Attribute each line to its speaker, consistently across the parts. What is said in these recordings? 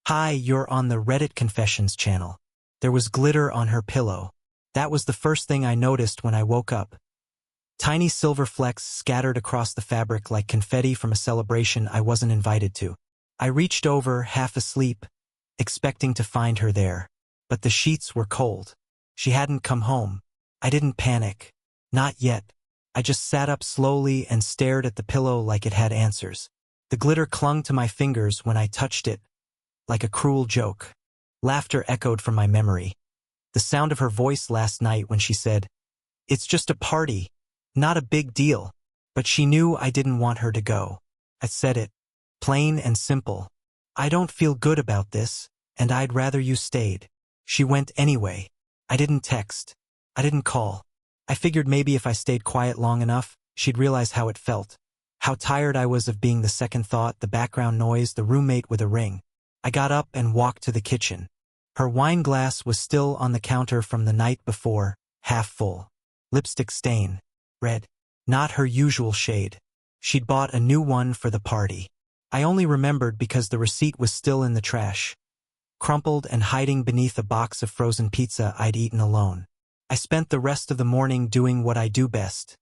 Speaker 1: Hi, you're on the Reddit Confessions channel. There was glitter on her pillow. That was the first thing I noticed when I woke up. Tiny silver flecks scattered across the fabric like confetti from a celebration I wasn't invited to. I reached over, half asleep, expecting to find her there. But the sheets were cold. She hadn't come home. I didn't panic. Not yet. I just sat up slowly and stared at the pillow like it had answers. The glitter clung to my fingers when I touched it, like a cruel joke. Laughter echoed from my memory. The sound of her voice last night when she said, "It's just a party, not a big deal." But she knew I didn't want her to go. I said it, plain and simple. "I don't feel good about this, and I'd rather you stayed." She went anyway. I didn't text. I didn't call. I figured maybe if I stayed quiet long enough, she'd realize how it felt. How tired I was of being the second thought, the background noise, the roommate with a ring. I got up and walked to the kitchen. Her wine glass was still on the counter from the night before, half full. Lipstick stain. Red. Not her usual shade. She'd bought a new one for the party. I only remembered because the receipt was still in the trash, crumpled and hiding beneath a box of frozen pizza I'd eaten alone. I spent the rest of the morning doing what I do best,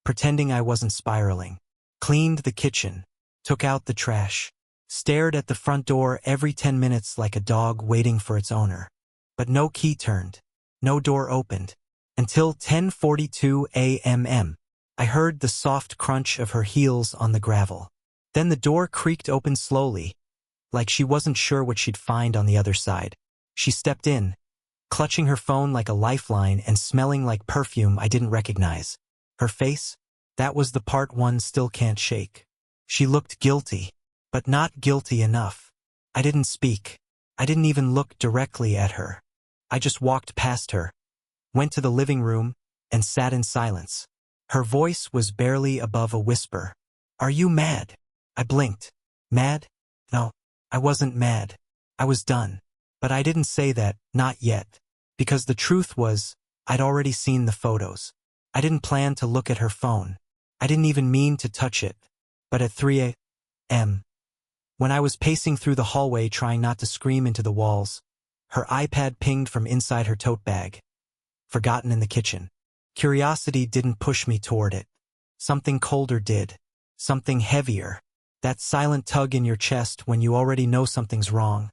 Speaker 1: pretending I wasn't spiraling. Cleaned the kitchen, took out the trash, stared at the front door every 10 minutes like a dog waiting for its owner. But no key turned, no door opened. Until 10:42 a.m. I heard the soft crunch of her heels on the gravel. Then the door creaked open slowly, like she wasn't sure what she'd find on the other side. She stepped in, clutching her phone like a lifeline and smelling like perfume I didn't recognize. Her face? That was the part one still can't shake. She looked guilty, but not guilty enough. I didn't speak. I didn't even look directly at her. I just walked past her, went to the living room, and sat in silence. Her voice was barely above a whisper. "Are you mad?" I blinked. Mad? No, I wasn't mad. I was done. But I didn't say that, not yet. Because the truth was, I'd already seen the photos. I didn't plan to look at her phone. I didn't even mean to touch it. But at 3 a.m., when I was pacing through the hallway trying not to scream into the walls, her iPad pinged from inside her tote bag. Forgotten in the kitchen. Curiosity didn't push me toward it. Something colder did. Something heavier. That silent tug in your chest when you already know something's wrong,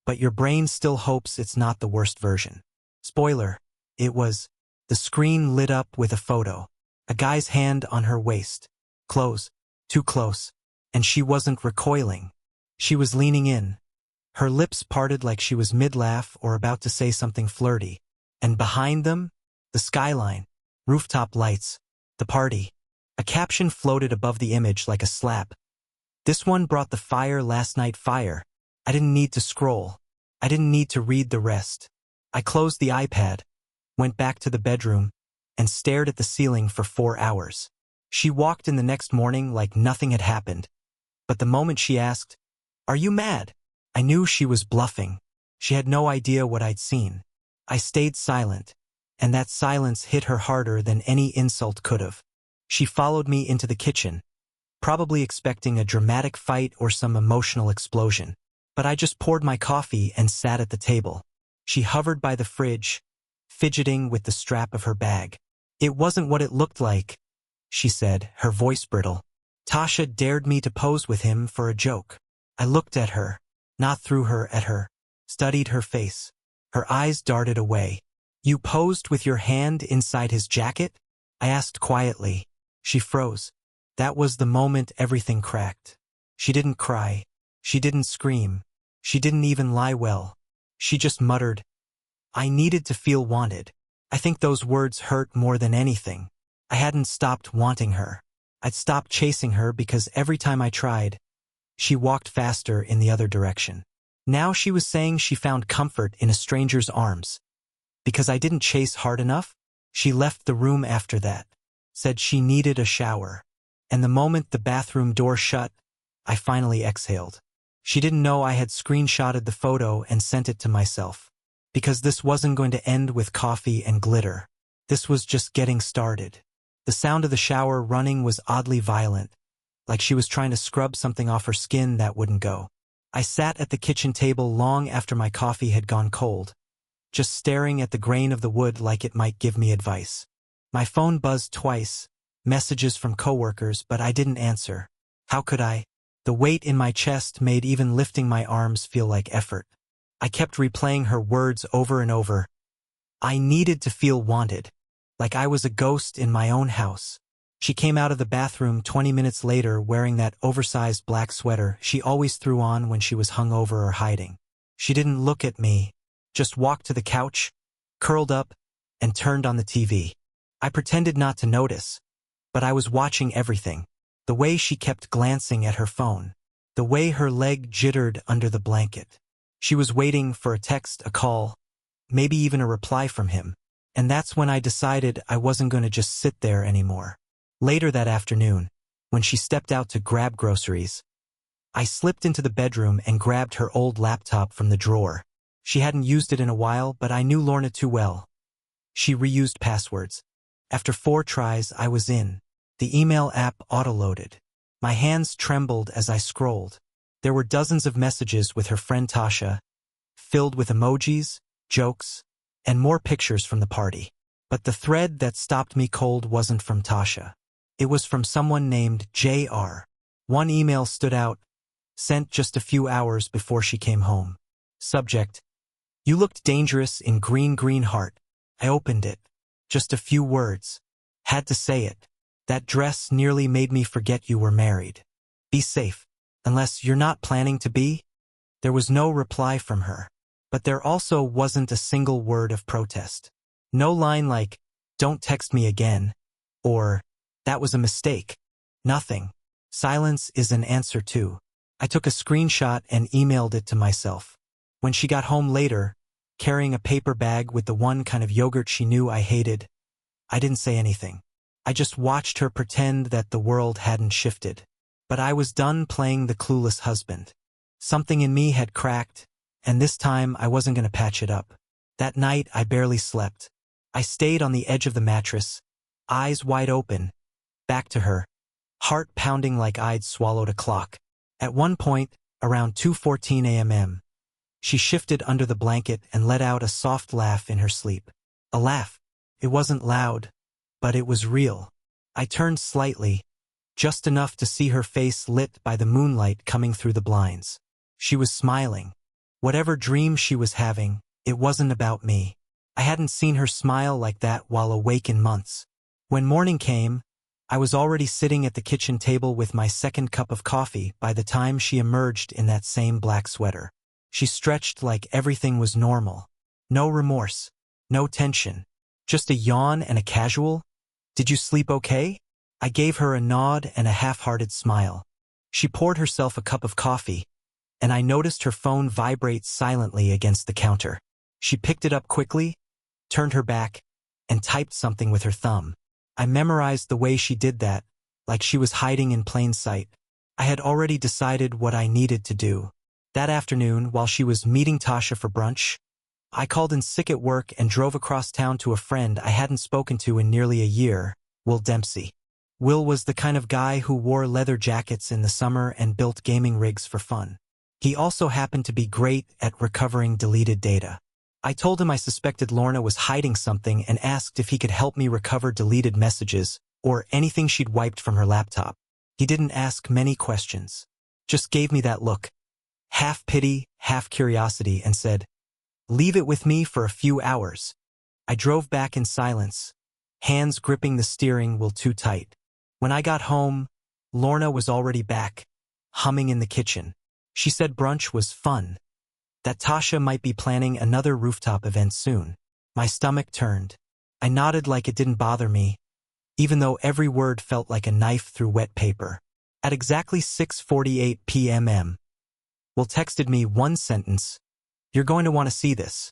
Speaker 1: but your brain still hopes it's not the worst version. Spoiler, it was. The screen lit up with a photo. A guy's hand on her waist. Close. Too close. And she wasn't recoiling. She was leaning in. Her lips parted like she was mid-laugh or about to say something flirty. And behind them, the skyline, rooftop lights, the party. A caption floated above the image like a slap. "This one brought the fire last night fire." I didn't need to scroll. I didn't need to read the rest. I closed the iPad, went back to the bedroom, and stared at the ceiling for 4 hours. She walked in the next morning like nothing had happened. But the moment she asked, "Are you mad?" I knew she was bluffing. She had no idea what I'd seen. I stayed silent, and that silence hit her harder than any insult could have. She followed me into the kitchen, probably expecting a dramatic fight or some emotional explosion. But I just poured my coffee and sat at the table. She hovered by the fridge, fidgeting with the strap of her bag. "It wasn't what it looked like," she said, her voice brittle. "Tasha dared me to pose with him for a joke." I looked at her, not through her, at her, studied her face. Her eyes darted away. "You posed with your hand inside his jacket?" I asked quietly. She froze. That was the moment everything cracked. She didn't cry. She didn't scream. She didn't even lie well. She just muttered, "I needed to feel wanted." I think those words hurt more than anything. I hadn't stopped wanting her. I'd stopped chasing her because every time I tried, she walked faster in the other direction. Now she was saying she found comfort in a stranger's arms. Because I didn't chase hard enough, she left the room after that. Said she needed a shower. And the moment the bathroom door shut, I finally exhaled. She didn't know I had screenshotted the photo and sent it to myself. Because this wasn't going to end with coffee and glitter. This was just getting started. The sound of the shower running was oddly violent, like she was trying to scrub something off her skin that wouldn't go. I sat at the kitchen table long after my coffee had gone cold, just staring at the grain of the wood like it might give me advice. My phone buzzed twice, messages from coworkers, but I didn't answer. How could I? The weight in my chest made even lifting my arms feel like effort. I kept replaying her words over and over. I needed to feel wanted, like I was a ghost in my own house. She came out of the bathroom 20 minutes later wearing that oversized black sweater she always threw on when she was hungover or hiding. She didn't look at me, just walked to the couch, curled up, and turned on the TV. I pretended not to notice, but I was watching everything. The way she kept glancing at her phone, the way her leg jittered under the blanket. She was waiting for a text, a call, maybe even a reply from him. And that's when I decided I wasn't going to just sit there anymore. Later that afternoon, when she stepped out to grab groceries, I slipped into the bedroom and grabbed her old laptop from the drawer. She hadn't used it in a while, but I knew Lorna too well. She reused passwords. After 4 tries, I was in. The email app auto-loaded. My hands trembled as I scrolled. There were dozens of messages with her friend Tasha, filled with emojis, jokes, and more pictures from the party. But the thread that stopped me cold wasn't from Tasha. It was from someone named JR. One email stood out, sent just a few hours before she came home. Subject: You looked dangerous in green heart. I opened it. Just a few words. Had to say it. That dress nearly made me forget you were married. Be safe. Unless you're not planning to be? There was no reply from her. But there also wasn't a single word of protest. No line like, "Don't text me again," or "That was a mistake." Nothing. Silence is an answer too. I took a screenshot and emailed it to myself. When she got home later, carrying a paper bag with the one kind of yogurt she knew I hated, I didn't say anything. I just watched her pretend that the world hadn't shifted. But I was done playing the clueless husband. Something in me had cracked, and this time I wasn't going to patch it up. That night I barely slept. I stayed on the edge of the mattress, eyes wide open, back to her, heart pounding like I'd swallowed a clock. At one point, around 2:14 a.m., she shifted under the blanket and let out a soft laugh in her sleep. A laugh. It wasn't loud, but it was real. I turned slightly, just enough to see her face lit by the moonlight coming through the blinds. She was smiling. Whatever dream she was having, it wasn't about me. I hadn't seen her smile like that while awake in months. When morning came, I was already sitting at the kitchen table with my second cup of coffee by the time she emerged in that same black sweater. She stretched like everything was normal. No remorse, no tension. Just a yawn and a casual, "Did you sleep okay?" I gave her a nod and a half-hearted smile. She poured herself a cup of coffee, and I noticed her phone vibrate silently against the counter. She picked it up quickly, turned her back, and typed something with her thumb. I memorized the way she did that, like she was hiding in plain sight. I had already decided what I needed to do. That afternoon, while she was meeting Tasha for brunch, I called in sick at work and drove across town to a friend I hadn't spoken to in nearly a year, Will Dempsey. Will was the kind of guy who wore leather jackets in the summer and built gaming rigs for fun. He also happened to be great at recovering deleted data. I told him I suspected Lorna was hiding something and asked if he could help me recover deleted messages or anything she'd wiped from her laptop. He didn't ask many questions, just gave me that look, half pity, half curiosity, and said, "Leave it with me for a few hours." I drove back in silence, hands gripping the steering wheel too tight. When I got home, Lorna was already back, humming in the kitchen. She said brunch was fun, that Tasha might be planning another rooftop event soon. My stomach turned. I nodded like it didn't bother me, even though every word felt like a knife through wet paper. At exactly 6:48 p.m. Will texted me one sentence, "You're going to want to see this."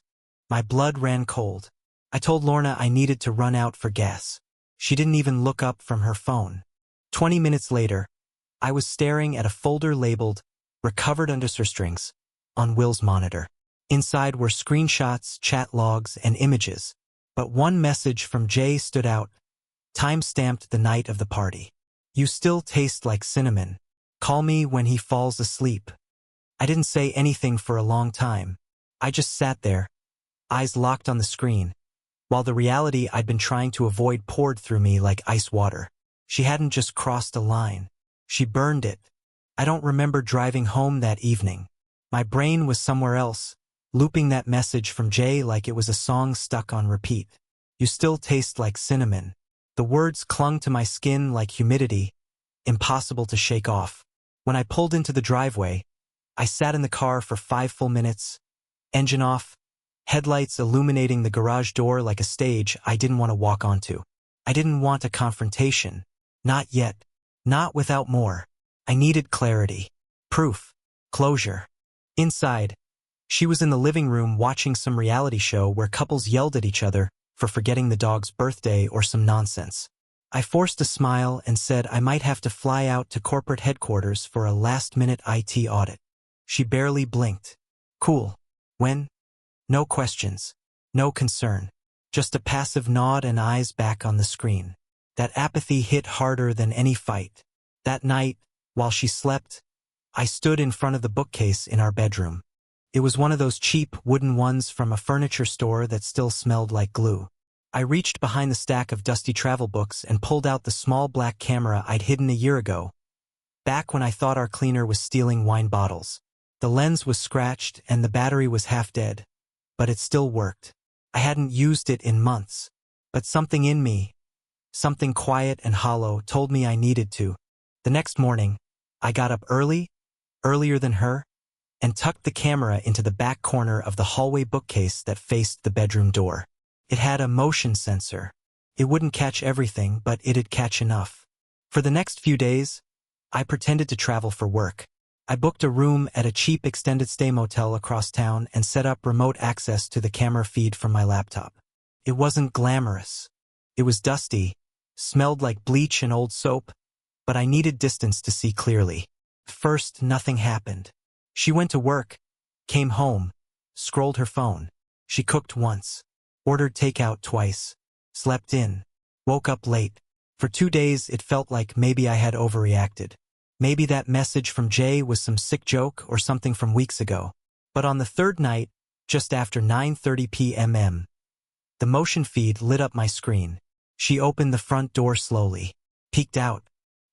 Speaker 1: My blood ran cold. I told Lorna I needed to run out for gas. She didn't even look up from her phone. 20 minutes later, I was staring at a folder labeled "Recovered Underscore Strings" on Will's monitor. Inside were screenshots, chat logs, and images. But one message from Jay stood out, time-stamped the night of the party. "You still taste like cinnamon. Call me when he falls asleep." I didn't say anything for a long time. I just sat there, eyes locked on the screen, while the reality I'd been trying to avoid poured through me like ice water. She hadn't just crossed a line. She burned it. I don't remember driving home that evening. My brain was somewhere else, looping that message from Jay like it was a song stuck on repeat. You still taste like cinnamon. The words clung to my skin like humidity, impossible to shake off. When I pulled into the driveway, I sat in the car for 5 full minutes, engine off, headlights illuminating the garage door like a stage I didn't want to walk onto. I didn't want a confrontation. Not yet. Not without more. I needed clarity. Proof. Closure. Inside, she was in the living room watching some reality show where couples yelled at each other for forgetting the dog's birthday or some nonsense. I forced a smile and said I might have to fly out to corporate headquarters for a last-minute IT audit. She barely blinked. Cool. When? No questions. No concern. Just a passive nod and eyes back on the screen. That apathy hit harder than any fight. That night, while she slept, I stood in front of the bookcase in our bedroom. It was one of those cheap wooden ones from a furniture store that still smelled like glue. I reached behind the stack of dusty travel books and pulled out the small black camera I'd hidden a year ago, back when I thought our cleaner was stealing wine bottles. The lens was scratched and the battery was half dead, but it still worked. I hadn't used it in months, but something in me, something quiet and hollow, told me I needed to. The next morning, I got up early, earlier than her, and tucked the camera into the back corner of the hallway bookcase that faced the bedroom door. It had a motion sensor. It wouldn't catch everything, but it'd catch enough. For the next few days, I pretended to travel for work. I booked a room at a cheap extended stay motel across town and set up remote access to the camera feed from my laptop. It wasn't glamorous. It was dusty, smelled like bleach and old soap, but I needed distance to see clearly. First, nothing happened. She went to work, came home, scrolled her phone. She cooked once, ordered takeout twice, slept in, woke up late. For 2 days it felt like maybe I had overreacted. Maybe that message from Jay was some sick joke or something from weeks ago. But on the third night, just after 9:30 p.m., the motion feed lit up my screen. She opened the front door slowly, peeked out,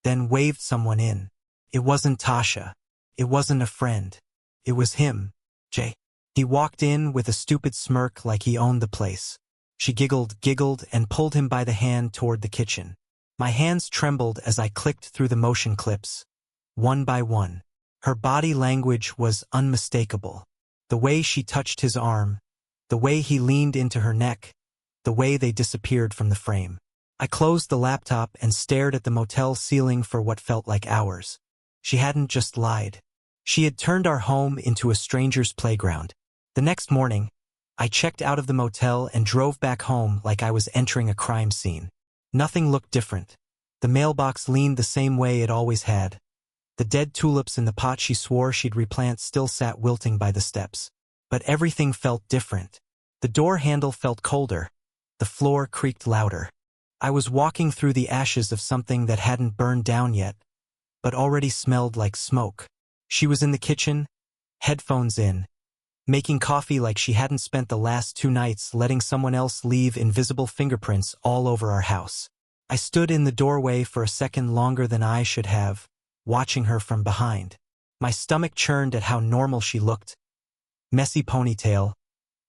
Speaker 1: then waved someone in. It wasn't Tasha. It wasn't a friend. It was him, Jay. He walked in with a stupid smirk like he owned the place. She giggled, and pulled him by the hand toward the kitchen. My hands trembled as I clicked through the motion clips, one by one. Her body language was unmistakable. The way she touched his arm, the way he leaned into her neck, the way they disappeared from the frame. I closed the laptop and stared at the motel ceiling for what felt like hours. She hadn't just lied. She had turned our home into a stranger's playground. The next morning, I checked out of the motel and drove back home like I was entering a crime scene. Nothing looked different. The mailbox leaned the same way it always had. The dead tulips in the pot she swore she'd replant still sat wilting by the steps. But everything felt different. The door handle felt colder. The floor creaked louder. I was walking through the ashes of something that hadn't burned down yet, but already smelled like smoke. She was in the kitchen, headphones in, making coffee like she hadn't spent the last 2 nights letting someone else leave invisible fingerprints all over our house. I stood in the doorway for a second longer than I should have, watching her from behind. My stomach churned at how normal she looked. Messy ponytail,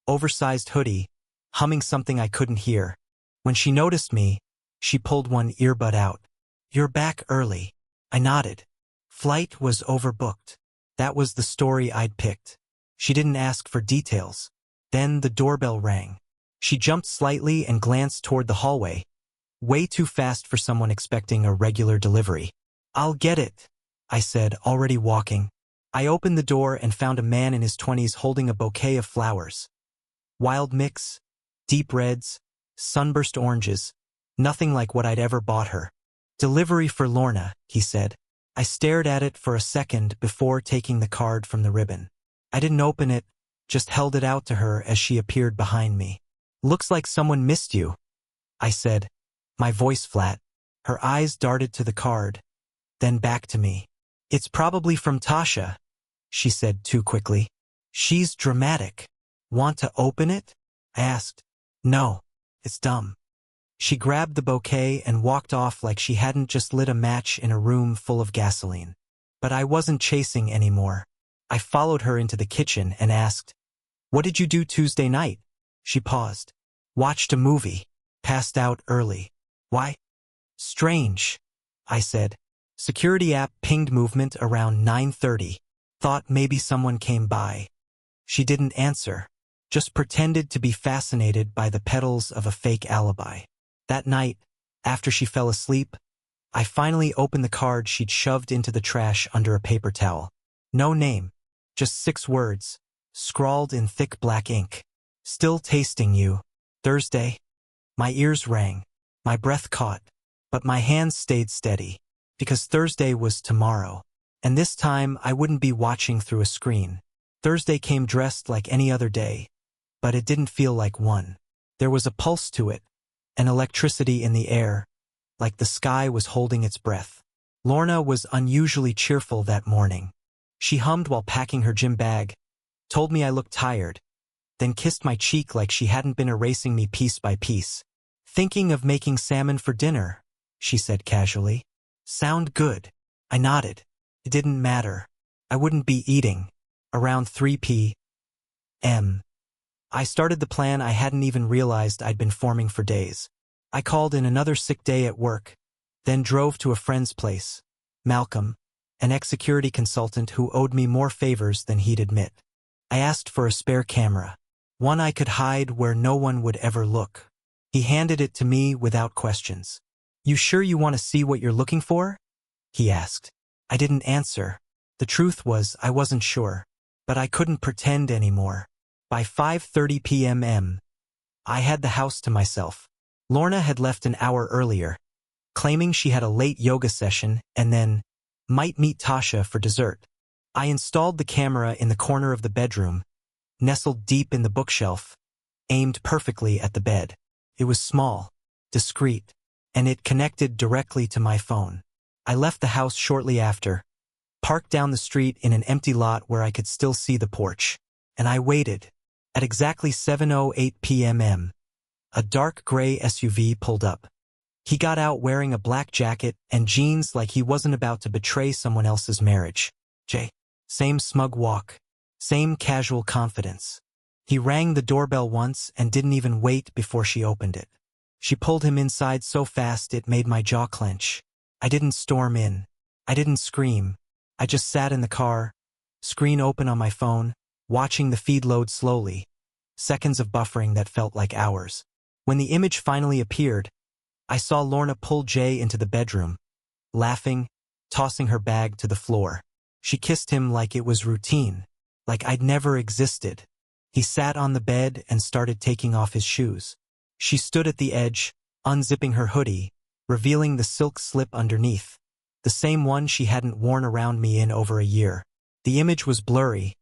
Speaker 1: oversized hoodie, humming something I couldn't hear. When she noticed me, she pulled one earbud out. "You're back early." I nodded. Flight was overbooked. That was the story I'd picked. She didn't ask for details. Then the doorbell rang. She jumped slightly and glanced toward the hallway, way too fast for someone expecting a regular delivery. "I'll get it," I said, already walking. I opened the door and found a man in his 20s holding a bouquet of flowers. Wild mix, deep reds, sunburst oranges, nothing like what I'd ever bought her. "Delivery for Lorna," he said. I stared at it for a second before taking the card from the ribbon. I didn't open it, just held it out to her as she appeared behind me. "Looks like someone missed you," I said, my voice flat. Her eyes darted to the card, then back to me. "It's probably from Tasha." she said too quickly. She's dramatic. Want to open it? I asked. No, it's dumb. She grabbed the bouquet and walked off like she hadn't just lit a match in a room full of gasoline. But I wasn't chasing anymore. I followed her into the kitchen and asked, "What did you do Tuesday night?" She paused. "Watched a movie. Passed out early." "Why?" "Strange," I said. Security app pinged movement around 9:30. Thought maybe someone came by. She didn't answer. Just pretended to be fascinated by the petals of a fake alibi. That night, after she fell asleep, I finally opened the card she'd shoved into the trash under a paper towel. No name, just 6 words, scrawled in thick black ink. "Still tasting you. Thursday." My ears rang. My breath caught. But my hands stayed steady. Because Thursday was tomorrow. And this time I wouldn't be watching through a screen. Thursday came dressed like any other day. But it didn't feel like one. There was a pulse to it. An electricity in the air. Like the sky was holding its breath. Lorna was unusually cheerful that morning. She hummed while packing her gym bag. Told me I looked tired. Then kissed my cheek like she hadn't been erasing me piece by piece. "Thinking of making salmon for dinner," she said casually. "Sound good." I nodded. It didn't matter. I wouldn't be eating. Around 3 p.m. I started the plan I hadn't even realized I'd been forming for days. I called in another sick day at work, then drove to a friend's place, Malcolm, an ex-security consultant who owed me more favors than he'd admit. I asked for a spare camera, one I could hide where no one would ever look. He handed it to me without questions. "You sure you want to see what you're looking for?" he asked. I didn't answer. The truth was I wasn't sure, but I couldn't pretend anymore. By 5:30 p.m. I had the house to myself. Lorna had left an hour earlier, claiming she had a late yoga session and then might meet Tasha for dessert. I installed the camera in the corner of the bedroom, nestled deep in the bookshelf, aimed perfectly at the bed. It was small, discreet, and it connected directly to my phone. I left the house shortly after, parked down the street in an empty lot where I could still see the porch, and I waited. At exactly 7:08 p.m. a dark gray SUV pulled up. He got out wearing a black jacket and jeans like he wasn't about to betray someone else's marriage. Same smug walk, same casual confidence. He rang the doorbell once and didn't even wait before she opened it. She pulled him inside so fast it made my jaw clench. I didn't storm in. I didn't scream. I just sat in the car, screen open on my phone, watching the feed load slowly, seconds of buffering that felt like hours. When the image finally appeared, I saw Lorna pull Jay into the bedroom, laughing, tossing her bag to the floor. She kissed him like it was routine, like I'd never existed. He sat on the bed and started taking off his shoes. She stood at the edge, unzipping her hoodie, revealing the silk slip underneath, the same one she hadn't worn around me in over a year. The image was blurry,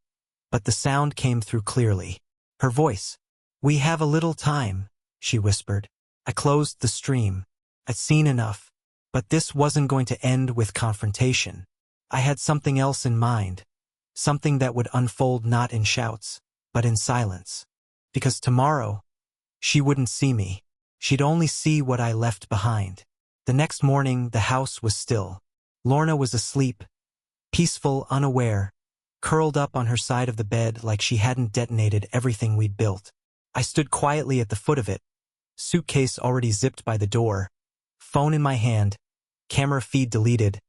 Speaker 1: but the sound came through clearly. Her voice. "We have a little time," she whispered. I closed the stream. I'd seen enough, but this wasn't going to end with confrontation. I had something else in mind, something that would unfold not in shouts, but in silence. Because tomorrow, she wouldn't see me. She'd only see what I left behind. The next morning, the house was still. Lorna was asleep, peaceful, unaware, curled up on her side of the bed like she hadn't detonated everything we'd built. I stood quietly at the foot of it, suitcase already zipped by the door, phone in my hand, camera feed deleted,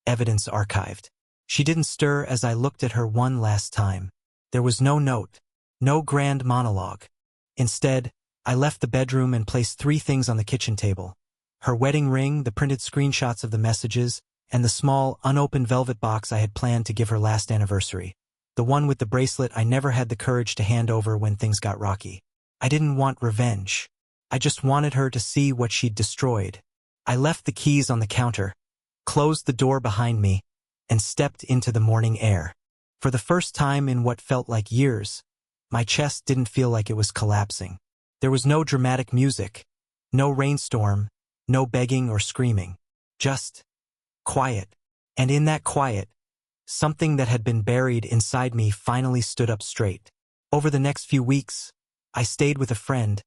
Speaker 1: evidence archived. She didn't stir as I looked at her one last time. There was no note, no grand monologue. Instead, I left the bedroom and placed 3 things on the kitchen table: her wedding ring, the printed screenshots of the messages, and the small, unopened velvet box I had planned to give her last anniversary. The one with the bracelet I never had the courage to hand over when things got rocky. I didn't want revenge. I just wanted her to see what she'd destroyed. I left the keys on the counter, closed the door behind me, and stepped into the morning air. For the first time in what felt like years, my chest didn't feel like it was collapsing. There was no dramatic music, no rainstorm, no begging or screaming. Just quiet. And in that quiet, Something that had been buried inside me finally stood up straight. Over the next few weeks, I stayed with a friend,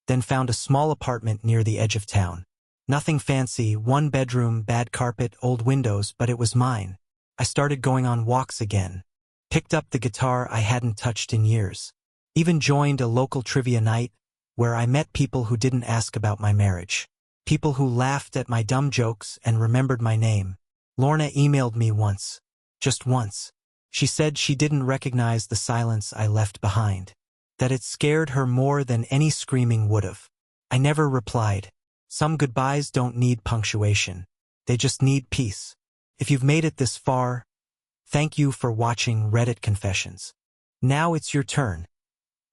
Speaker 1: then found a small apartment near the edge of town. Nothing fancy, one bedroom, bad carpet, old windows, but it was mine. I started going on walks again, picked up the guitar I hadn't touched in years, even joined a local trivia night where I met people who didn't ask about my marriage. People who laughed at my dumb jokes and remembered my name. Lorna emailed me once. Just once. She said she didn't recognize the silence I left behind. That it scared her more than any screaming would've. I never replied. Some goodbyes don't need punctuation. They just need peace. If you've made it this far, thank you for watching Reddit Confessions. Now it's your turn.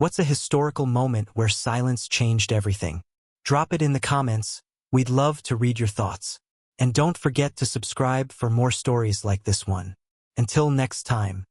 Speaker 1: What's a historical moment where silence changed everything? Drop it in the comments. We'd love to read your thoughts. And don't forget to subscribe for more stories like this one. Until next time.